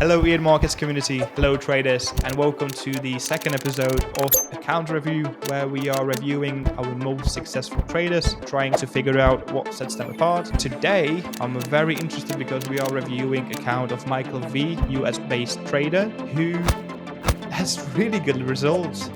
Hello EA Markets community, hello traders, and welcome to the second episode of Account Review, where we are reviewing our most successful traders, trying to figure out what sets them apart. Today, I'm very interested because we are reviewing account of Michael V, US-based trader, who has really good results.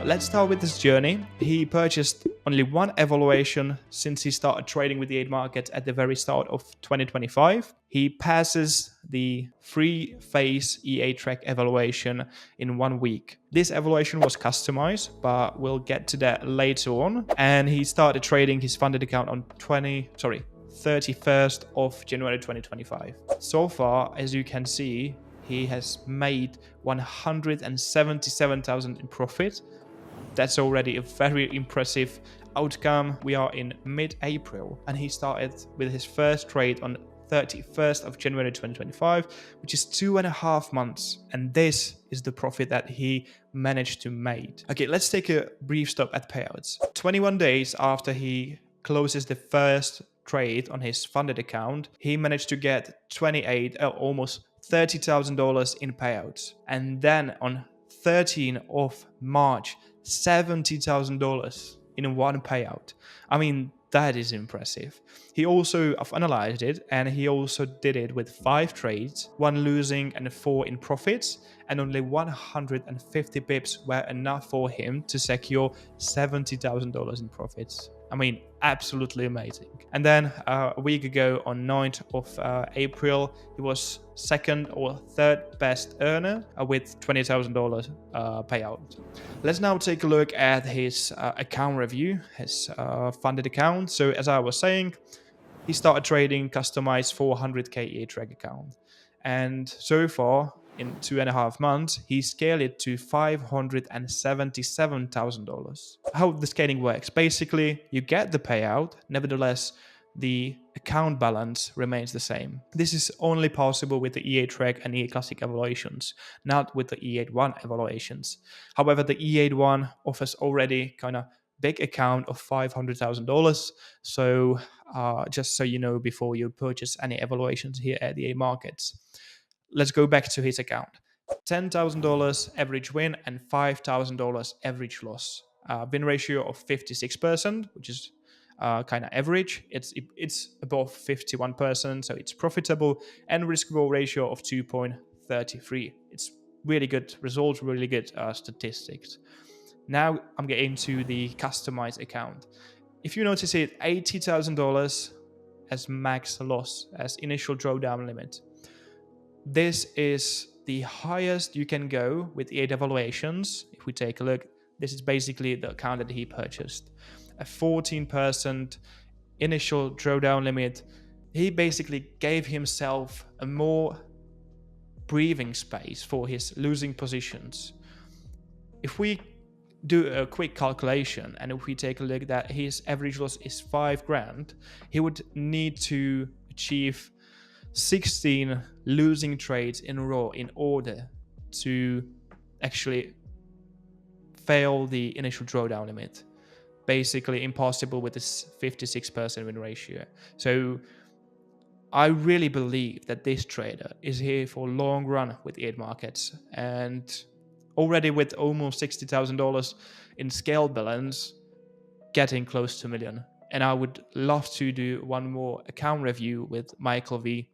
Let's start with his journey. He purchased only one evaluation since he started trading with the 8 market at the very start of 2025. He passes the 3-phase EA track evaluation in 1 week. This evaluation was customized, but we'll get to that later on. And he started trading his funded account on 31st of January 2025. So far, as you can see, he has made 177,000 in profit. That's already a very impressive outcome. We are in mid-April, and he started with his first trade on 31st of January 2025, which is 2.5 months. And this is the profit that he managed to make. Okay, let's take a brief stop at payouts. 21 days after he closes the first trade on his funded account, he managed to get almost $30,000 in payouts. And then on 13th of March, $70,000 in one payout. I mean, that is impressive. He also, I've analyzed it, and he also did it with 5 trades, 1 losing and 4 in profits, and only 150 pips were enough for him to secure $70,000 in profits. I mean, absolutely amazing. And then a week ago on 9th of April, he was second or third best earner with $20,000 payout. Let's now take a look at his account review, his funded account. So as I was saying, he started trading customized 400k EA track account. And so far, in 2.5 months, he scaled it to $577,000. How the scaling works: basically, you get the payout, nevertheless, the account balance remains the same. This is only possible with the EA Track and EA Classic evaluations, not with the E81 evaluations. However, the E81 offers already kind of big account of $500,000. So just so you know before you purchase any evaluations here at the EA markets. Let's go back to his account. $10,000 average win and $5,000 average loss. Win ratio of 56%, which is kind of average. It's above 51%, so it's profitable, and risk reward ratio of 2.33. It's really good results, really good statistics. Now I'm getting to the customized account. If you notice it, $80,000 as max loss, as initial drawdown limit. This is the highest you can go with 8 evaluations. If we take a look, this is basically the account that he purchased. A 14% initial drawdown limit. He basically gave himself a more breathing space for his losing positions. If we do a quick calculation, and if we take a look that his average loss is $5,000, he would need to achieve 16 losing trades in a row in order to actually fail the initial drawdown limit. Basically impossible with this 56% win ratio. So I really believe that this trader is here for a long run with 8 markets, and already with almost $60,000 in scale balance, getting close to $1 million. And I would love to do one more account review with Michael V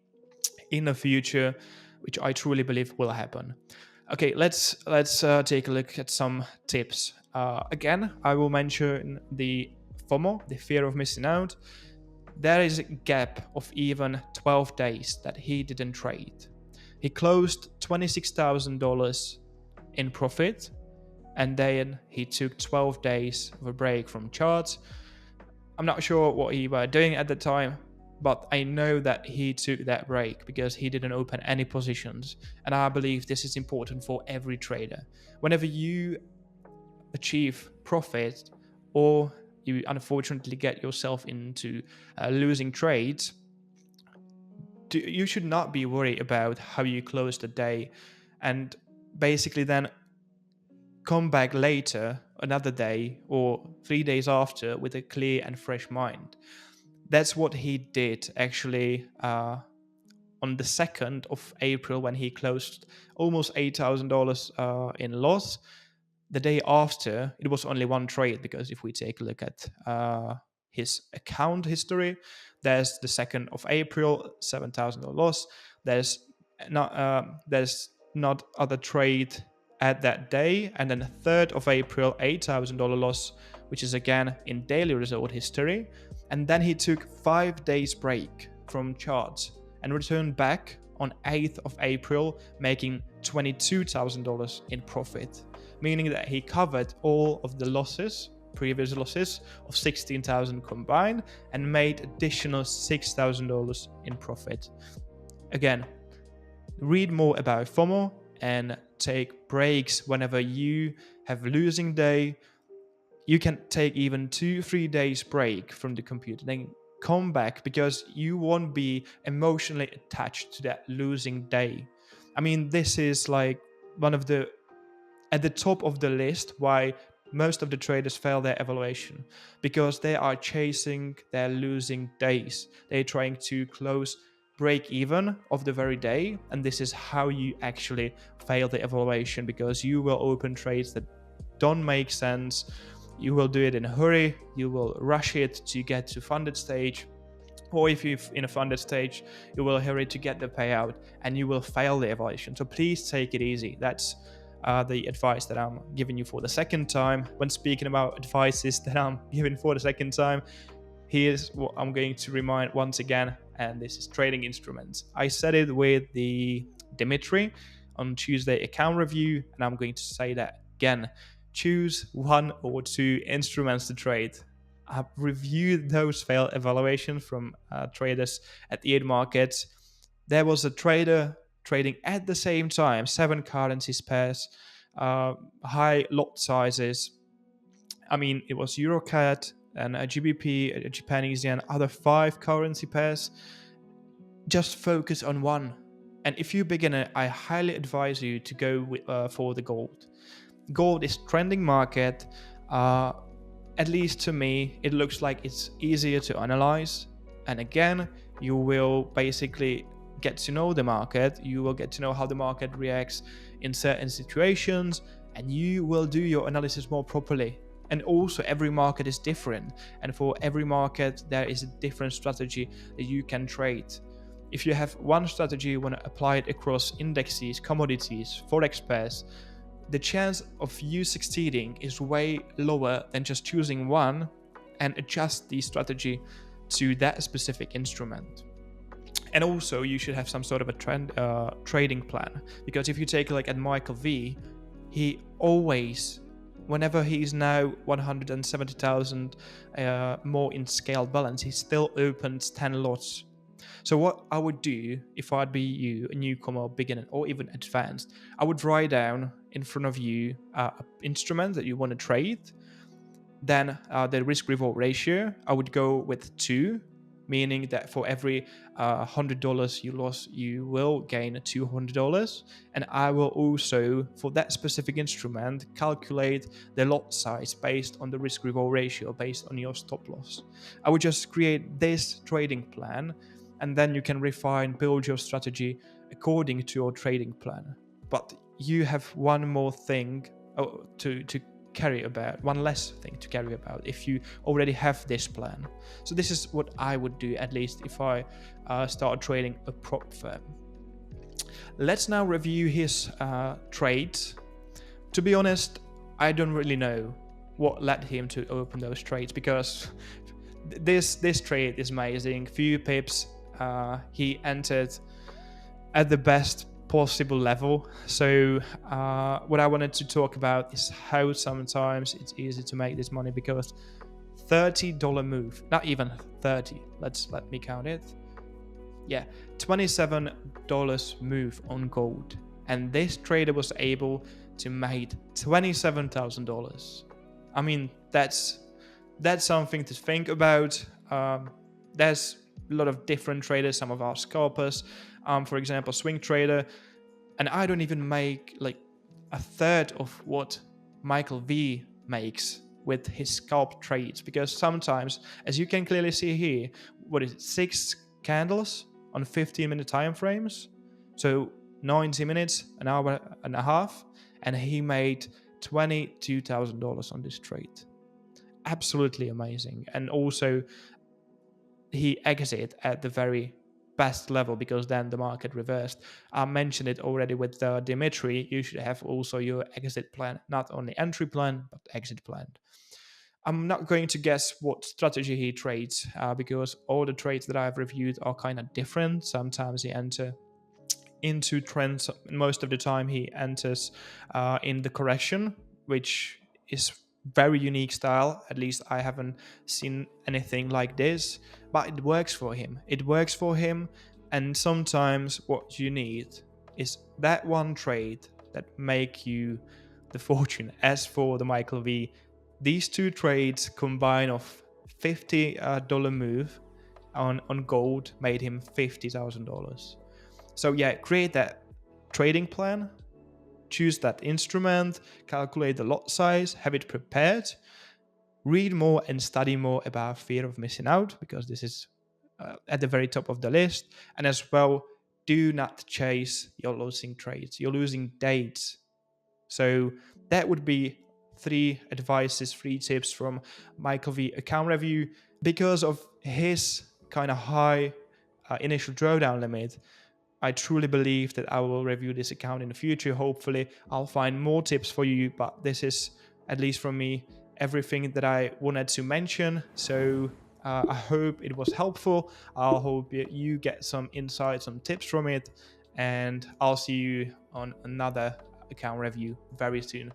in the future, which I truly believe will happen. Okay, let's take a look at some tips. Again, I will mention the FOMO, the fear of missing out. There is a gap of even 12 days that he didn't trade. He closed $26,000 in profit, and then he took 12 days of a break from charts. I'm not sure what he was doing at the time, but I know that he took that break because he didn't open any positions. And I believe this is important for every trader. Whenever you achieve profit, or you unfortunately get yourself into losing trades, you should not be worried about how you close the day, and basically then come back later another day or 3 days after with a clear and fresh mind. That's what he did actually on the 2nd of April when he closed almost $8,000 in loss. The day after, it was only one trade, because if we take a look at his account history, there's the 2nd of April, $7,000 loss. There's not other trade at that day, and then the 3rd of April, $8,000 loss, which is again in daily result history. And then he took 5 days break from charts and returned back on 8th of April, making $22,000 in profit, meaning that he covered all of the losses, previous losses of $16,000 combined, and made additional $6,000 in profit. Again, read more about FOMO and take breaks whenever you have losing day. You can take even 2-3 days break from the computer, then come back, because you won't be emotionally attached to that losing day. I mean, this is like one of the at the top of the list why most of the traders fail their evaluation, because they are chasing their losing days. They're trying to close break even of the very day, and this is how you actually fail the evaluation, because you will open trades that don't make sense. You will do it in a hurry, you will rush it to get to funded stage, or if you're in a funded stage, you will hurry to get the payout, and you will fail the evaluation. So please take it easy. That's the advice that I'm giving you for the second time. When speaking about advices that I'm giving for the second time, here's what I'm going to remind once again, and this is trading instruments. I said it with the Dimitri on Tuesday account review, and I'm going to say that again. Choose 1 or 2 instruments to trade. I've reviewed those failed evaluations from traders at the 8 markets. There was a trader trading at the same time 7 currencies pairs, high lot sizes. I mean, it was EuroCAD and a GBP, a Japanese yen, other 5 currency pairs. Just focus on one. And if you're a beginner, I highly advise you to go for the gold. Gold is trending market. At least to me, it looks like it's easier to analyze. And again, you will basically get to know the market. You will get to know how the market reacts in certain situations, and you will do your analysis more properly. And also, every market is different, and for every market there is a different strategy that you can trade. If you have one strategy, you want to apply it across indexes, commodities, forex pairs, the chance of you succeeding is way lower than just choosing one and adjust the strategy to that specific instrument. And also, you should have some sort of a trading plan, because if you take a look at Michael V, he always, whenever he's now 170,000 more in scaled balance, he still opens 10 lots. So what I would do if I'd be you, a newcomer, beginner, or even advanced, I would write down in front of you an instrument that you want to trade. Then the risk-reward ratio, I would go with 2, meaning that for every $100 you lost, you will gain $200. And I will also, for that specific instrument, calculate the lot size based on the risk-reward ratio, based on your stop loss. I would just create this trading plan, and then you can refine, build your strategy according to your trading plan. But you have one more thing to carry about, one less thing to carry about if you already have this plan. So this is what I would do, at least if I start trading a prop firm. Let's now review his trades. To be honest, I don't really know what led him to open those trades, because this trade is amazing. Few pips. He entered at the best possible level. So what I wanted to talk about is how sometimes it's easy to make this money, because $30 move, not even 30, let me count it. Yeah, $27 move on gold, and this trader was able to make $27,000. I mean, that's something to think about. There's a lot of different traders. Some of our scalpers, for example, swing trader, and I don't even make like a third of what Michael V makes with his scalp trades, because sometimes, as you can clearly see here, what is it, 6 candles on 15-minute time frames, so 90 minutes, an hour and a half, and he made $22,000 on this trade. Absolutely amazing. And also he exited at the very best level, because then the market reversed. I mentioned it already with Dimitri. You should have also your exit plan, not only entry plan but exit plan. I'm not going to guess what strategy he trades, because all the trades that I've reviewed are kind of different. Sometimes he enters into trends. Most of the time he enters in the correction, which is very unique style. At least I haven't seen anything like this, but it works for him. And sometimes what you need is that one trade that make you the fortune. As for the Michael V, these two trades combine of $50 move on gold made him $50,000. So yeah, create that trading plan, choose that instrument, calculate the lot size, have it prepared, read more and study more about fear of missing out, because this is at the very top of the list. And as well, do not chase your losing trades. You're losing dates. So that would be 3 advices, 3 tips from Michael V account review. Because of his kind of high initial drawdown limit, I truly believe that I will review this account in the future. Hopefully, I'll find more tips for you, but this is, at least from me, everything that I wanted to mention. So I hope it was helpful. I hope you get some insights, some tips from it, and I'll see you on another account review very soon.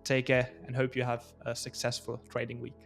Take care and hope you have a successful trading week.